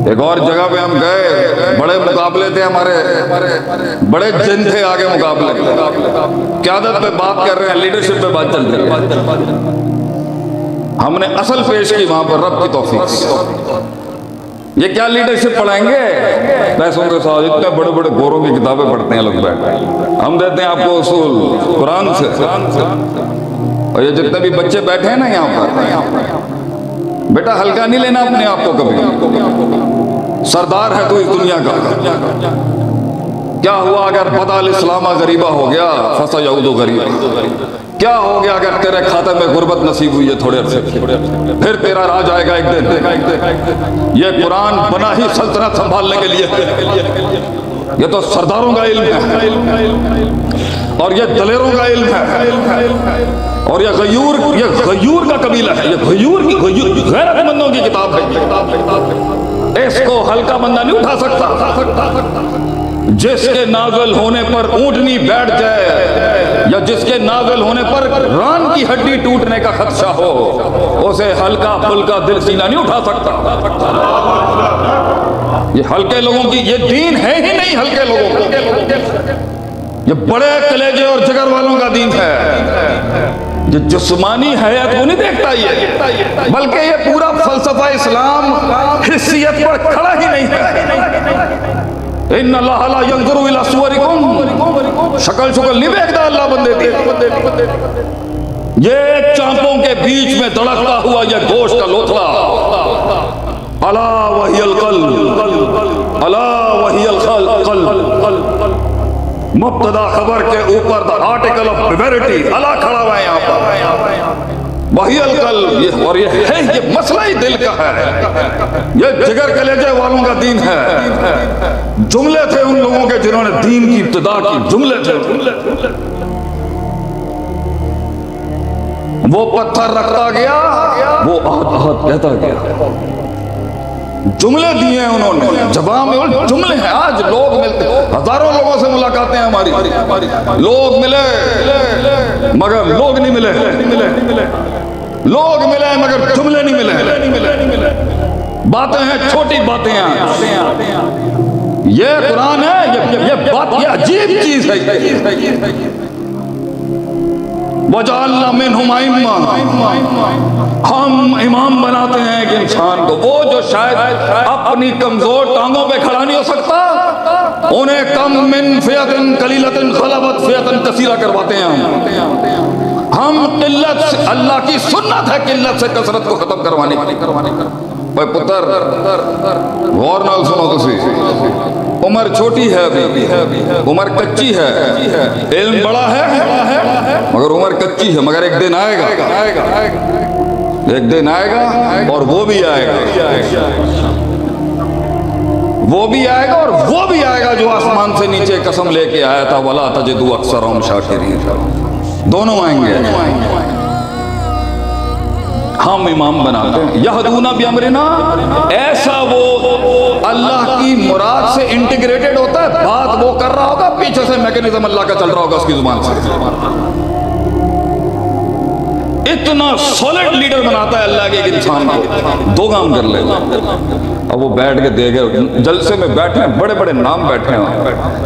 एक और जगह पे हम गए, बड़े मुकाबले थे हमारे, बड़े जिन थे आगे मुकाबले, क़यादत पे बात कर रहे हैं, लीडरशिप पे बात चल रही है। हमने असल पेश की वहां पर रब की तौफीक। ये क्या लीडरशिप पढ़ाएंगे पैसों के साथ? इतने बड़े बड़े गोरों की किताबें पढ़ते हैं लोग बैठ, हम देते हैं आपको उसूल कुरान से। और ये जितने भी बच्चे बैठे हैं ना यहाँ पर, बेटा हल्का नहीं लेना अपने आप को कभी। सरदार है तू इस दुनिया का। क्या हुआ अगर बदल इस्लामा गरीबा हो गया, फसा यहूदो गरीब। क्या हो गया अगर तेरे खाते में गुर्बत नसीब हुई है थोड़े अरसे, फिर तेरा राज आएगा एक दिन। ये कुरान बना ही सल्तनत संभालने के लिए। ये तो सरदारों का इल्म है और ये दलेरों का इल्म है। और ये गयूर का कबीला है, ये गैरतमंदों की किताब है। इसको हल्का बंदा नहीं उठा सकता। जिसके नाज़िल होने पर ऊँटनी बैठ जाए या जिसके नाज़िल होने पर रान की हड्डी टूटने का खदशा हो, उसे हल्का फुल्का दिल सीना नहीं उठा सकता। ये हल्के लोगों की, ये दीन है ही नहीं हल्के लोगों का। ये बड़े कलेजे और जिगर वालों का दीन है। ये जिस्मानी हयात को नहीं देखता ये, बल्कि ये पूरा फलसफा इस्लाम हिस्सियत पर खड़ा ही नहीं है। इन्ना अल्लाह ला यंज़ुरु इला सुवरिकुम, शक्ल शुक्ल नहीं देखता अल्लाह बंदे की। ये चांपों के बीच में धड़कता हुआ ये गोश्त का लोथड़ा, अला वहियल क़ल्ब, अला वहियल क़ल्ब। मुब्तदा खबर के ऊपर द आर्टिकल ऑफ वेरिटी अला खड़ा हुआ है यहाँ पर, वहियल क़ल्ब। ये और ये है, ये मसला ही दिल का है। ये जिगर कलेजे वालों का दीन है। जुमले थे उन लोगों के जिन्होंने दीन की इब्तिदा की, जुमले थे। वो पत्थर रखता गया, वो आहत कहता गया। जुमले दिए हैं उन्होंने, जवाब में जुमले हैं। आज लोग मिलते, हजारों लोगों से मुलाकातें हैं हमारी, लोग मिले मगर लोग नहीं मिले, लोग मिले मगर जुमले नहीं मिले। बातें हैं, छोटी बातें हैं। ये कुरान है, ये बात, ये अजीब चीज है। वजअलना मिनहुम अइम्मा, हम इमाम बनाते हैं एक इंसान को, वो जो शायद अपनी कमजोर टांगों पे खड़ा नहीं हो सकता, उन्हें कम मिन फियतिन कलीलतिन ग़लबत फियतिन कसीरा करवाते हैं हम किल्लत से, अल्लाह की सुन्नत है किल्लत से कसरत को खत्म करवाने की। भाई पुत्र गौर नाल सुनो, तुसी उम्र छोटी है अभी, उम्र कच्ची है, इल्म बड़ा है मगर उम्र कच्ची है। मगर एक दिन आएगा, एक दिन आएगा और वो भी आएगा, वो भी आएगा और वो भी आएगा जो आसमान से नीचे कसम लेके आया था, वला तजिदु अक्सरहुम शाकिरीन। दोनों आएंगे। हम इमाम बनाते हैं, यहदूना बिअमरिना, ऐसा वो अल्लाह की मुराद से इंटीग्रेटेड होता है। बात वो कर रहा होगा, पीछे से मैकेनिज्म अल्लाह का चल रहा होगा उसकी जुबान से। इतना सॉलिड लीडर बनाता है अल्लाह के एक इंसान को। दो काम कर ले, अब वो बैठ के देखे, जलसे में बैठे हैं, बड़े बड़े नाम बैठे हैं,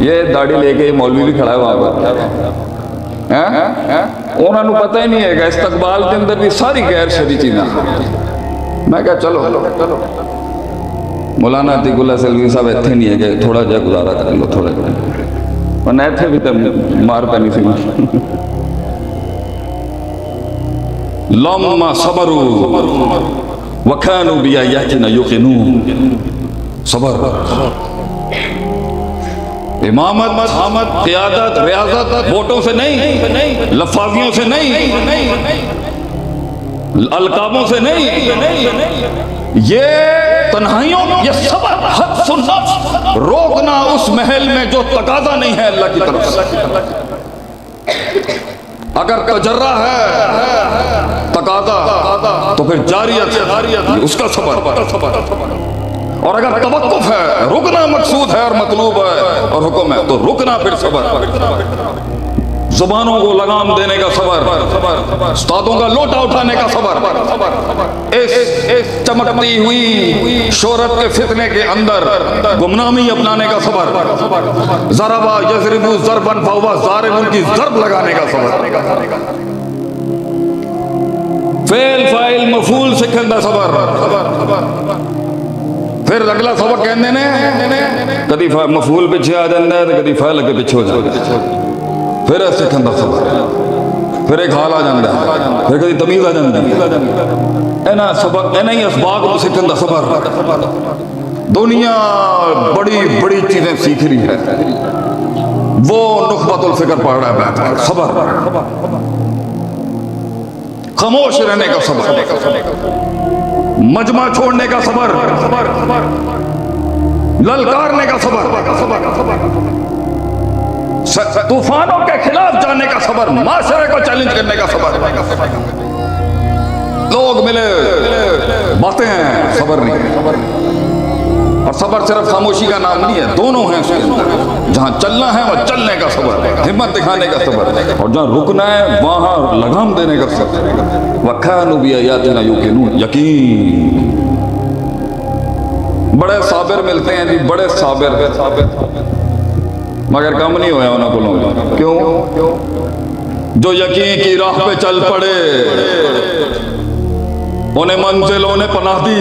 ये दाढ़ी लेके मौलवी भी खड़ा है वहां पर, उन्होंने पता ही नहीं है इस्तकबाल के अंदर भी सारी गैर शरी चीज़ा। मैं क्या चलो मौलाना अतीकुल्लाह सलवी साहब इतने नहीं है कि थोड़ा जा गुजारा कर लो, थोड़ा और न इतने भी तो मार पैनी सी। लम्मा सबरू वकानू बिआयातिना युक़िनून, सबर। इमामत, क़यादत, रियासत वोटों से नहीं, लफाजियों से नहीं, अलकाबों से नहीं, ये तन्हाइयों, ये सबर, हद सुनना, रोकना उस महल में जो तकाजा नहीं है अल्लाह की तरफ से। अगर तजर्रा है तकाजा तो फिर जारियत, उसका सबर। और अगर तवक्कुफ है, रुकना मकसूद है और मतलूब है और हुक्म है, तो रुकना फिर सबर। जुबानों को लगाम देने का सबर, उस्तादों का लोटा उठाने का सबर, इस चमकती हुई शोहरत के फितने के अंदर गुमनामी अपनाने का सबर, ज़रबा यज़रिबु ज़रबन फहुवा ज़ारिबुन की ज़रब लगाने का सबर, फेल फाइल मफूल सीखने का सबर। फिर अगला सबक कहते ने कभी मफूल पिछे आ जाता है तो कभी फाइल अगे पिछे हो जाता है, फिर सीखने का सबर, फिर एक हाल आ जाता है, फिर कभी तमीज़ आ जाती है। इन्हां सबक इन्हां ही असबाब को सीखने का सबर। दुनिया बड़ी बड़ी चीजें सीख रही है, वो नुखबतुल फिक्र पढ़ रहा है, सबर, खामोश रहने का सबर, मजमा छोड़ने का सबर, ललकारने का सबर, तूफानों के खिलाफ जाने का सबर, माशरे को चैलेंज करने का सबर। लोग मिले बातें हैं, सबर नहीं। और सबर सिर्फ खामोशी का नाम नहीं है, दोनों हैं उसके अंदर। जहां चलना है वह चलने का सबर, हिम्मत दिखाने का सबर, और जहां रुकना है वहां लगाम देने का सबर। वकानु बिआयातिना युकिनून, यकीन। बड़े साबिर मिलते हैं जी, बड़े साबिर, मगर कम नहीं होया उन्होंने बोलो। क्यों? जो यकीन की राह पे चल पड़े उन्हें मंजिलों ने पनाह दी,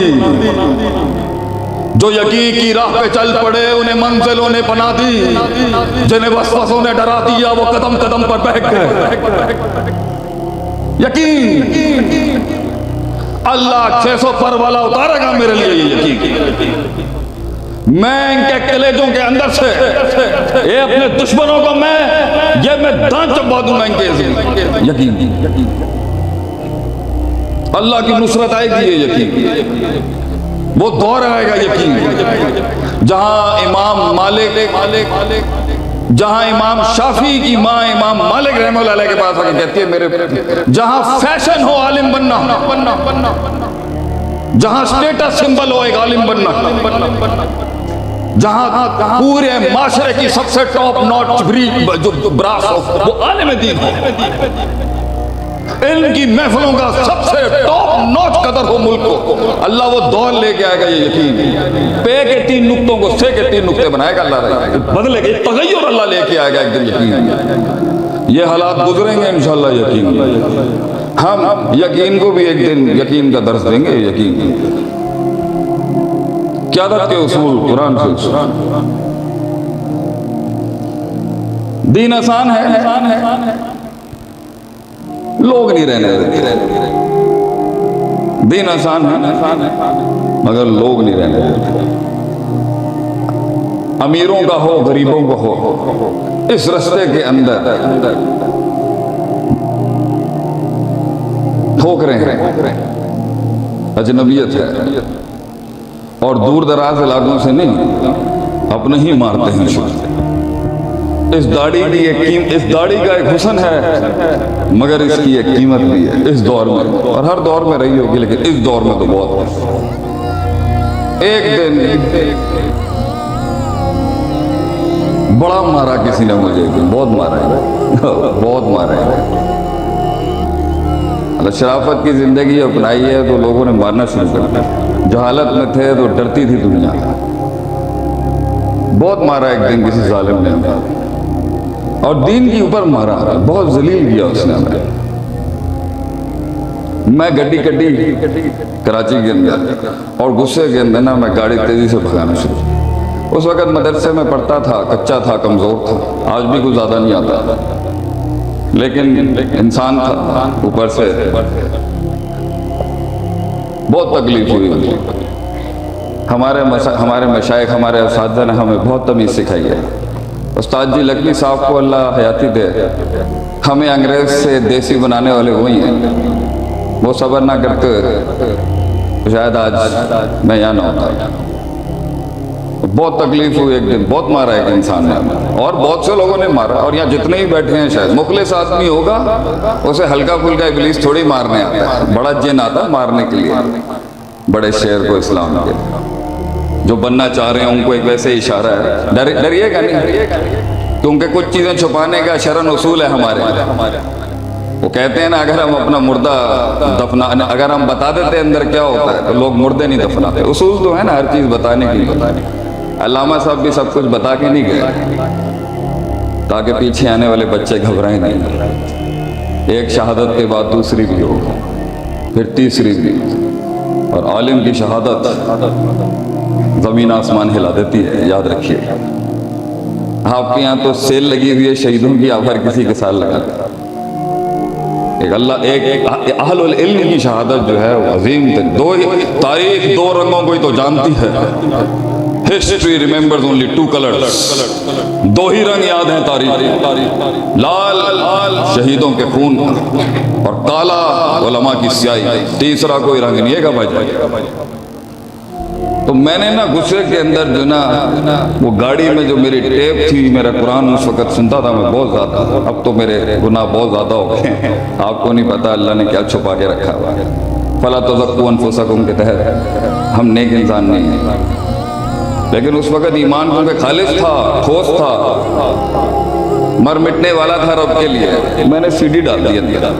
जो यकीन की राह पे चल पड़े उन्हें मंजिलों ने पनाह दी, जिन्हें वसवसों ने डरा दिया वो कदम कदम पर बहक गए। यकीन अल्लाह 600 पर वाला उतारेगा मेरे लिए, ये यकीन। मैं इनके कलेजों के अंदर से ये अपने दुश्मनों को मैं दांत चबा दूंगा इनके, यकीन। अल्लाह की नुसरत आएगी, ये यकीन। वो दौर आएगा, यकीन, जहां इमाम मालिक, जहां इमाम शाफी की माँ इमाम मालिक रहमतुल्लाह के पास आके कहती है मेरे, जहां फैशन हो आलिम बनना, जहां स्टेटस सिंबल हो एक आलिम बनना, जहां पूरे माशरे की सबसे टॉप नॉच जो ब्रास हो वो आलिम दीन हो, इनकी महफिलों का सबसे टॉप नॉच कदर हो मुल्क को, अल्लाह वो दौर लेके आएगा, ये यकीन। पे के 3 नुक्तों को से के 3 नुक्ते बनाएगा अल्लाह, बदले के तगय्युर अल्लाह लेके आएगा एक दिन, यकीन। ये हालात गुजरेंगे इंशाअल्लाह, यकीन। हम यकीन को भी एक दिन यकीन का दर्स देंगे, यकीन। क़यादत के उसूल कुरान से, दीन आसान है, लोग नहीं रहने देते। दीन आसान है मगर लोग नहीं रहने देते। अमीरों का हो गरीबों का हो, इस रास्ते के अंदर ठोकरें हैं, अजनबियत है, और दूर दराज इलाकों से नहीं, अपने ही मारते हैं। इस दाढ़ी की इस दाढ़ी का एक हुस्न है, मगर इसकी एक कीमत भी है इस दौर में, और हर दौर में रही होगी, लेकिन इस दौर में तो बहुत। एक दिन बड़ा मारा किसी ने मुझे, बहुत मारा है, बहुत मारा है। शराफत की जिंदगी अपनाई है तो लोगों ने मारना शुरू कर दिया। जहालत में थे तो डरती थी दुनिया, बहुत मारा एक दिन किसी जालिम ने, और दीन के ऊपर मारा, बहुत जलील किया उसने हमें। मैं गड्डी कराची के अंदर, और गुस्से के अंदर ना मैं गाड़ी तेजी से भगाना शुरू। उस वक़्त मदरसे में पढ़ता था, कच्चा था, कमज़ोर था, आज भी कुछ ज़्यादा नहीं आता, लेकिन इंसान था, ऊपर से बहुत तकलीफ हुई। हमारे मशाइख, हमारे उस्ताद ने हमें बहुत तमीज़ सिखाई है। उस्ताद जी लकवी साहब को अल्लाह हयाती दे, हमें अंग्रेज़ से देसी बनाने वाले वही हैं। वो सब्र ना करते तो शायद आज मैं यहाँ ना होता। बहुत तकलीफ हुई एक दिन, बहुत मारा एक इंसान ने, और बहुत से लोगों ने मारा, और यहाँ जितने ही बैठे हैं शायद मुखलिस आदमी होगा, उसे हल्का फुल्का इब्लीस थोड़ी मारने आता है, बड़ा जिन आता है मारने के लिए बड़े शेर को इस्लाम के। जो बनना चाह रहे हैं उनको एक वैसे इशारा है, डरिएगा नहीं, क्योंकि कुछ चीज़ें छुपाने का शरन उसूल है हमारे। वो कहते हैं ना, अगर हम अपना मुर्दा दफना, अगर हम बता देते अंदर क्या होता है तो लोग मुर्दे नहीं दफनाते। उसूल तो है ना हर चीज़ बताने की। अल्लामा साहब भी सब कुछ बता के नहीं गए ताकि पीछे आने वाले बच्चे घबराएं नहीं। एक शहादत के बाद दूसरी भी हो, फिर तीसरी भी, और आलिम की शहादत ज़मीन आसमान हिला देती है, याद रखिए। आपके यहाँ तो सेल लगी हुई है शहीदों की, आप हर किसी के साथ लगा। एक अहलुल इल्म की शहादत जो है वो अजीम थे। तारीख दो रंगों को ही तो जानती है। History remembers only two colours. दो ही रंग याद हैं तारीख, लाल शहीदों के खून और काला उलमा की स्याही। तीसरा कोई रंग नहीं है का भाई। तो मैंने ना गुस्से के अंदर जो ना वो गाड़ी में जो मेरी टेप थी, मेरा कुरान उस वक़्त सुनता था मैं बहुत ज़्यादा। अब तो मेरे गुनाह बहुत ज़्यादा हो गए। आपको नहीं पता अल्लाह ने क्या छुपा के रखा हुआ है। फला तज़क्कू अनफुसकुम के तहत हम नेक इंसान नहीं हैं, लेकिन उस वक़्त ईमान क्योंकि खालिस था, ठोस था, मर मिटने वाला था रब के लिए, मैंने सीडी डाल दी अंदर।